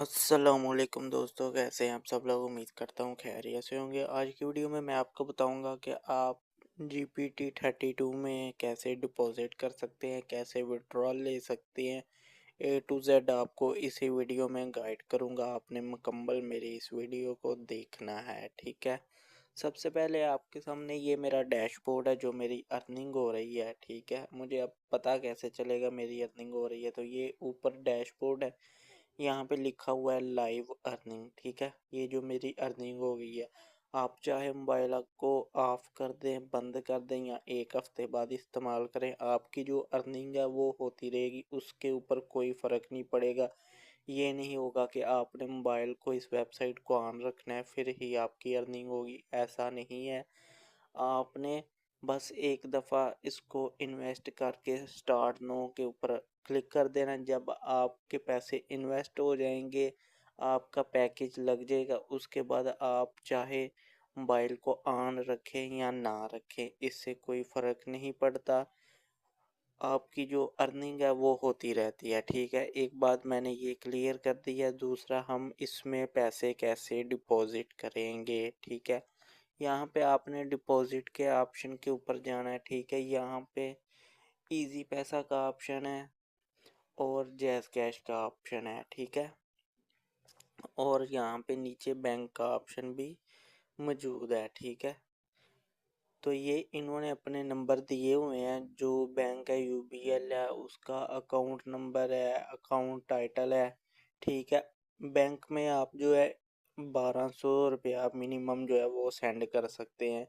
अस्सलामुअलैकुम दोस्तों, कैसे हैं आप सब लोग। उम्मीद करता हूँ खैरियत से होंगे। आज की वीडियो में मैं आपको बताऊंगा कि आप GPT-32 में कैसे डिपॉजिट कर सकते हैं, कैसे विड्रॉल ले सकते हैं। ए टू जेड आपको इसी वीडियो में गाइड करूंगा। आपने मुकम्मल मेरी इस वीडियो को देखना है, ठीक है। सबसे पहले आपके सामने ये मेरा डैशबोर्ड है जो मेरी अर्निंग हो रही है, ठीक है। मुझे अब पता कैसे चलेगा मेरी अर्निंग हो रही है, तो ये ऊपर डैशबोर्ड है, यहाँ पे लिखा हुआ है लाइव अर्निंग, ठीक है। ये जो मेरी अर्निंग हो गई है, आप चाहे मोबाइल को ऑफ कर दें, बंद कर दें या एक हफ्ते बाद इस्तेमाल करें, आपकी जो अर्निंग है वो होती रहेगी। उसके ऊपर कोई फ़र्क नहीं पड़ेगा। ये नहीं होगा कि आपने मोबाइल को इस वेबसाइट को ऑन रखना है फिर ही आपकी अर्निंग होगी, ऐसा नहीं है। आपने बस एक दफ़ा इसको इन्वेस्ट करके स्टार्ट नो के ऊपर क्लिक कर देना। जब आपके पैसे इन्वेस्ट हो जाएंगे, आपका पैकेज लग जाएगा, उसके बाद आप चाहे मोबाइल को ऑन रखें या ना रखें, इससे कोई फ़र्क नहीं पड़ता। आपकी जो अर्निंग है वो होती रहती है, ठीक है। एक बात मैंने ये क्लियर कर दी है। दूसरा, हम इसमें पैसे कैसे डिपॉजिट करेंगे, ठीक है। यहाँ पे आपने डिपॉजिट के ऑप्शन के ऊपर जाना है, ठीक है। यहाँ पे इजी पैसा का ऑप्शन है और जैज़ कैश का ऑप्शन है, ठीक है। और यहाँ पे नीचे बैंक का ऑप्शन भी मौजूद है, ठीक है। तो ये इन्होंने अपने नंबर दिए हुए हैं। जो बैंक है यूबीएल है, उसका अकाउंट नंबर है, अकाउंट टाइटल है, ठीक है। बैंक में आप जो है 1200 रुपया मिनिमम जो है वो सेंड कर सकते हैं,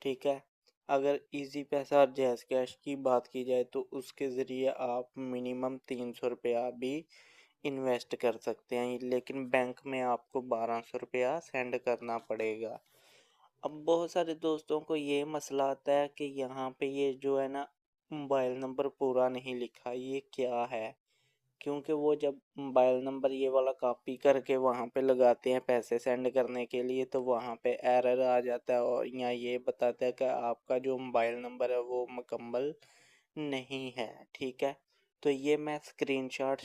ठीक है। अगर इजी पैसा और जैज़ कैश की बात की जाए तो उसके ज़रिए आप मिनिमम 300 रुपया भी इन्वेस्ट कर सकते हैं, लेकिन बैंक में आपको 1200 रुपया सेंड करना पड़ेगा। अब बहुत सारे दोस्तों को ये मसला आता है कि यहाँ पे ये जो है ना, मोबाइल नंबर पूरा नहीं लिखा, ये क्या है। क्योंकि वो जब मोबाइल नंबर ये वाला कॉपी करके वहाँ पे लगाते हैं पैसे सेंड करने के लिए, तो वहाँ पे एरर आ जाता है और यहाँ ये बताता है कि आपका जो मोबाइल नंबर है वो मुकम्मल नहीं है, ठीक है। तो ये मैं स्क्रीनशॉट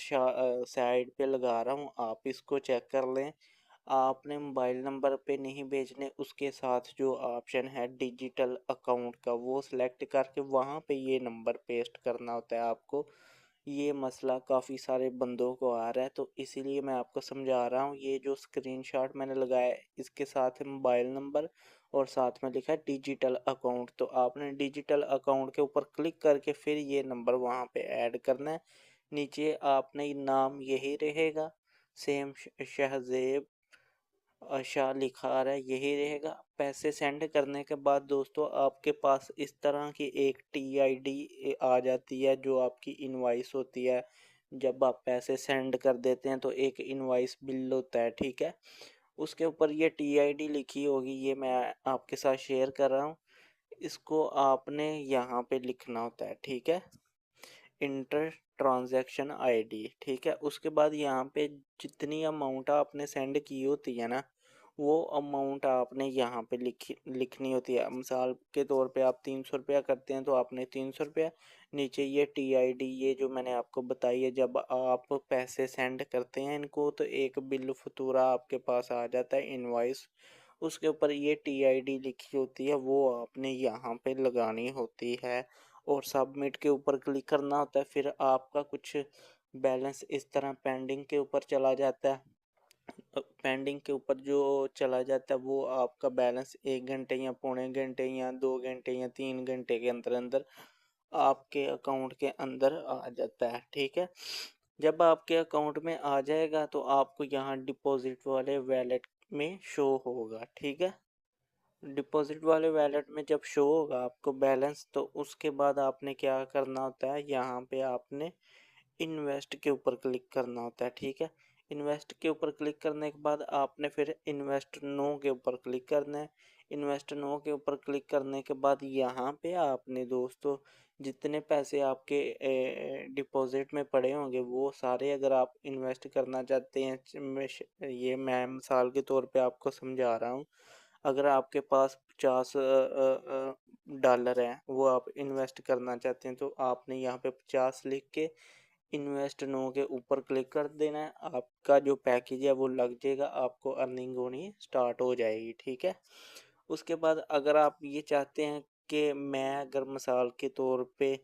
साइड पे लगा रहा हूँ, आप इसको चेक कर लें। आपने मोबाइल नंबर पे नहीं भेजने, उसके साथ जो ऑप्शन है डिजिटल अकाउंट का वो सिलेक्ट करके वहाँ पे ये नंबर पेस्ट करना होता है आपको। ये मसला काफ़ी सारे बंदों को आ रहा है, तो इसीलिए मैं आपको समझा रहा हूँ। ये जो स्क्रीनशॉट मैंने लगाया है, इसके साथ है मोबाइल नंबर और साथ में लिखा है डिजिटल अकाउंट। तो आपने डिजिटल अकाउंट के ऊपर क्लिक करके फिर ये नंबर वहाँ पे ऐड करना है। नीचे आपने नाम यही रहेगा, सेम शहजेब शाह लिखा आ रहा है, यही रहेगा। पैसे सेंड करने के बाद दोस्तों आपके पास इस तरह की एक टीआईडी आ जाती है जो आपकी इनवॉइस होती है। जब आप पैसे सेंड कर देते हैं तो एक इनवॉइस बिल होता है, ठीक है। उसके ऊपर ये टीआईडी लिखी होगी, ये मैं आपके साथ शेयर कर रहा हूँ। इसको आपने यहाँ पे लिखना होता है, ठीक है। इंटर ट्रांजैक्शन आईडी, ठीक है। उसके बाद यहाँ पे जितनी अमाउंट आपने सेंड की होती है ना, वो अमाउंट आपने यहाँ पे लिखनी होती है। मिसाल के तौर पे आप 300 रुपया करते हैं तो आपने 300 रुपया, नीचे ये टीआईडी ये जो मैंने आपको बताई है। जब आप पैसे सेंड करते हैं इनको तो एक बिल फतूरा आपके पास आ जाता है, इनवॉइस। उसके ऊपर ये टीआईडी लिखी होती है, वो आपने यहाँ पे लगानी होती है और सबमिट के ऊपर क्लिक करना होता है। फिर आपका कुछ बैलेंस इस तरह पेंडिंग के ऊपर चला जाता है। पेंडिंग के ऊपर जो चला जाता है वो आपका बैलेंस 1 घंटे या पौने घंटे या 2 घंटे या 3 घंटे के अंदर अंदर आपके अकाउंट के अंदर आ जाता है, ठीक है। जब आपके अकाउंट में आ जाएगा तो आपको यहाँ डिपॉजिट वाले वैलेट में शो होगा, ठीक है। डिपॉजिट वाले वैलेट में जब शो होगा आपको बैलेंस, तो उसके बाद आपने क्या करना होता है, यहाँ पे आपने इन्वेस्ट के ऊपर क्लिक करना होता है, ठीक है। इन्वेस्ट के ऊपर क्लिक करने के बाद आपने फिर इन्वेस्ट नो के ऊपर क्लिक करना है। इन्वेस्ट नो के ऊपर क्लिक करने के बाद यहाँ पे आपने दोस्तों जितने पैसे आपके डिपॉजिट में पड़े होंगे वो सारे, अगर आप इन्वेस्ट करना चाहते हैं, ये मैं मिसाल के तौर पे आपको समझा रहा हूँ। अगर आपके पास 50 डॉलर हैं, वो आप इन्वेस्ट करना चाहते हैं, तो आपने यहाँ पे 50 लिख के इन्वेस्ट नो के ऊपर क्लिक कर देना है, आपका जो पैकेज है वो लग जाएगा, आपको अर्निंग होनी स्टार्ट हो जाएगी। ठीक है, उसके बाद अगर आप ये चाहते हैं कि मैं अगर मिसाल के तौर पे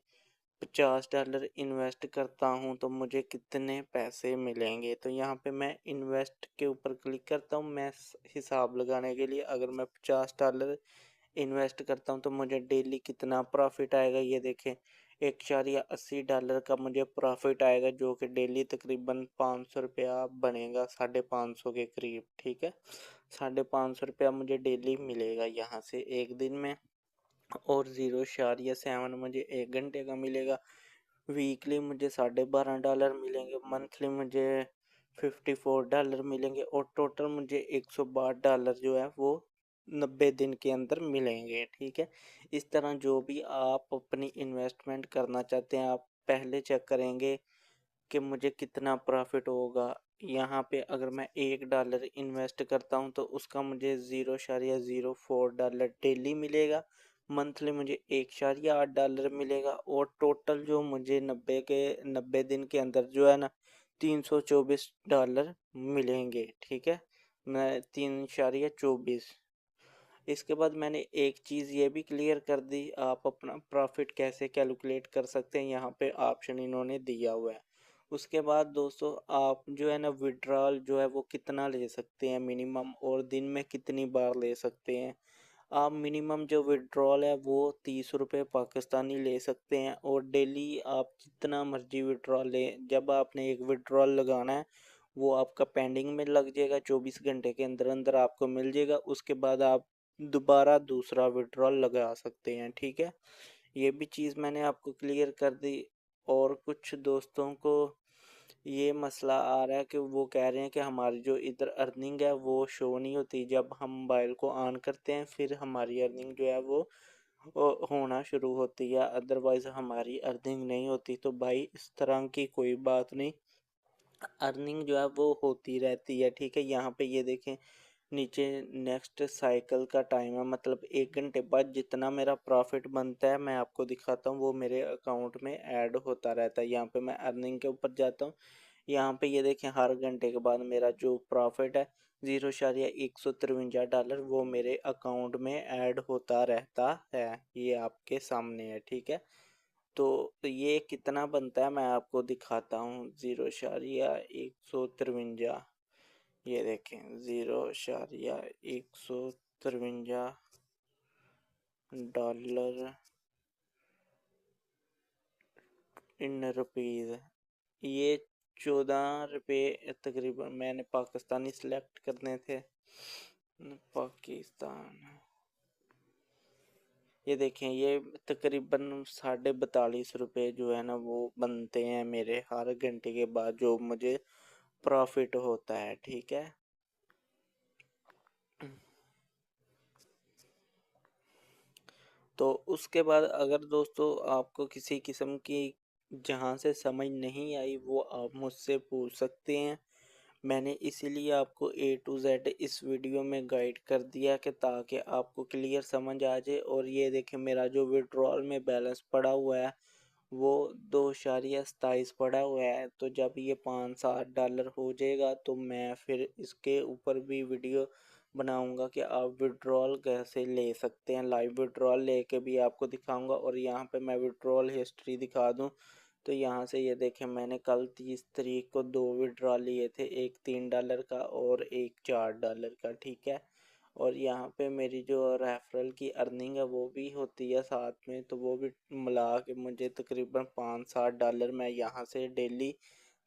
$50 इन्वेस्ट करता हूँ तो मुझे कितने पैसे मिलेंगे, तो यहाँ पे मैं इन्वेस्ट के ऊपर क्लिक करता हूँ। मैं हिसाब लगाने के लिए अगर मैं $50 इन्वेस्ट करता हूँ तो मुझे डेली कितना प्रॉफिट आएगा, ये देखें $1.80 का मुझे प्रॉफिट आएगा, जो कि डेली तकरीबन ₹500 बनेगा, 550 के करीब। ठीक है, ₹550 मुझे डेली मिलेगा यहाँ से एक दिन में, और 0.7 मुझे 1 घंटे का मिलेगा। वीकली मुझे $12.5 मिलेंगे, मंथली मुझे $54 मिलेंगे, और टोटल मुझे $162 जो है वो 90 दिन के अंदर मिलेंगे। ठीक है, इस तरह जो भी आप अपनी इन्वेस्टमेंट करना चाहते हैं, आप पहले चेक करेंगे कि मुझे कितना प्रॉफिट होगा। यहाँ पे अगर मैं $1 इन्वेस्ट करता हूँ तो उसका मुझे $0.04 डेली मिलेगा, मंथली मुझे $1.8 मिलेगा, और टोटल जो मुझे 90 दिन के अंदर जो है ना $324 मिलेंगे। ठीक है, मैं 3.24। इसके बाद मैंने एक चीज़ ये भी क्लियर कर दी, आप अपना प्रॉफिट कैसे कैलकुलेट कर सकते हैं, यहाँ पे ऑप्शन इन्होंने दिया हुआ है। उसके बाद दोस्तों आप जो है ना विड्रॉल जो है वो कितना ले सकते हैं मिनिमम, और दिन में कितनी बार ले सकते हैं। आप मिनिमम जो विड्रॉल है वो ₹30 पाकिस्तानी ले सकते हैं, और डेली आप जितना मर्जी विड्रॉल लें, जब आपने एक विड्रॉल लगाना है वो आपका पेंडिंग में लग जाएगा, 24 घंटे के अंदर अंदर आपको मिल जाएगा, उसके बाद आप दोबारा दूसरा विड्रॉल लगा सकते हैं। ठीक है, ये भी चीज़ मैंने आपको क्लियर कर दी। और कुछ दोस्तों को ये मसला आ रहा है कि वो कह रहे हैं कि हमारी जो इधर अर्निंग है वो शो नहीं होती, जब हम मोबाइल को ऑन करते हैं फिर हमारी अर्निंग जो है वो होना शुरू होती है, अदरवाइज़ हमारी अर्निंग नहीं होती। तो भाई इस तरह की कोई बात नहीं, अर्निंग जो है वो होती रहती है। ठीक है, यहाँ पे ये देखें नीचे नेक्स्ट साइकिल का टाइम है, मतलब 1 घंटे बाद जितना मेरा प्रॉफिट बनता है मैं आपको दिखाता हूँ, वो मेरे अकाउंट में ऐड होता रहता है। यहाँ पे मैं अर्निंग के ऊपर जाता हूँ, यहाँ पे ये देखें हर घंटे के बाद मेरा जो प्रॉफिट है $0.153 वो मेरे अकाउंट में ऐड होता रहता है, ये आपके सामने है। ठीक है, तो ये कितना बनता है मैं आपको दिखाता हूँ, 0.153, ये देखें $0.153 इन रुपीज़, ये ₹14 तकरीबन, मैंने पाकिस्तानी सिलेक्ट करने थे, पाकिस्तान, ये देखें ये तकरीबन ₹42.5 जो है ना वो बनते हैं मेरे हर घंटे के बाद, जो मुझे प्रॉफिट होता है। ठीक है, तो उसके बाद अगर दोस्तों आपको किसी किस्म की जहाँ से समझ नहीं आई वो आप मुझसे पूछ सकते हैं। मैंने इसीलिए आपको ए टू जेड इस वीडियो में गाइड कर दिया कि ताकि आपको क्लियर समझ आ जाए। और ये देखें मेरा जो विड्रॉल में बैलेंस पड़ा हुआ है वो 2.27 पड़ा हुआ है, तो जब ये $5-7 हो जाएगा तो मैं फिर इसके ऊपर भी वीडियो बनाऊंगा कि आप विड्रॉल कैसे ले सकते हैं, लाइव विड्रॉल लेके भी आपको दिखाऊंगा। और यहाँ पे मैं विड्रॉल हिस्ट्री दिखा दूँ तो यहाँ से ये देखें मैंने कल 30 तारीख को 2 विड्रॉल लिए थे, एक $3 का और एक $4 का। ठीक है, और यहाँ पे मेरी जो रेफरल की अर्निंग है वो भी होती है साथ में, तो वो भी मिला के मुझे तकरीबन $5-7 मैं यहाँ से डेली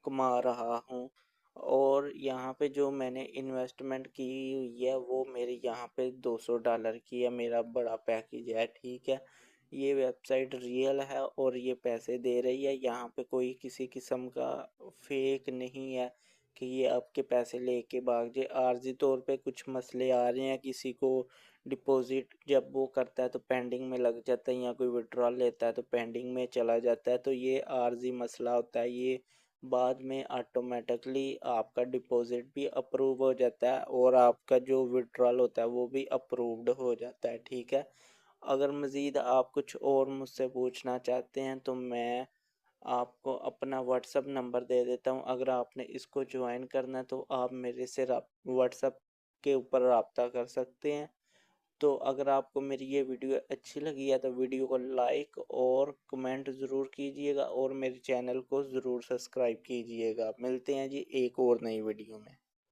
कमा रहा हूँ। और यहाँ पे जो मैंने इन्वेस्टमेंट की हुई है वो मेरी यहाँ पे $200 की है, मेरा बड़ा पैकेज है। ठीक है, ये वेबसाइट रियल है और ये पैसे दे रही है, यहाँ पे कोई किसी किस्म का फेक नहीं है कि ये आपके पैसे लेके भाग जाए। आर्जी तौर पे कुछ मसले आ रहे हैं, किसी को डिपॉजिट जब वो करता है तो पेंडिंग में लग जाता है, या कोई विड्रॉल लेता है तो पेंडिंग में चला जाता है, तो ये आर्जी मसला होता है। ये बाद में ऑटोमेटिकली आपका डिपॉजिट भी अप्रूव हो जाता है और आपका जो विड्रॉल होता है वो भी अप्रूव्ड हो जाता है। ठीक है, अगर मज़ीद आप कुछ और मुझसे पूछना चाहते हैं तो मैं आपको अपना व्हाट्सअप नंबर दे देता हूँ। अगर आपने इसको ज्वाइन करना है तो आप मेरे से व्हाट्सअप के ऊपर रब्ता कर सकते हैं। तो अगर आपको मेरी ये वीडियो अच्छी लगी है तो वीडियो को लाइक और कमेंट ज़रूर कीजिएगा और मेरे चैनल को ज़रूर सब्सक्राइब कीजिएगा। मिलते हैं जी एक और नई वीडियो में।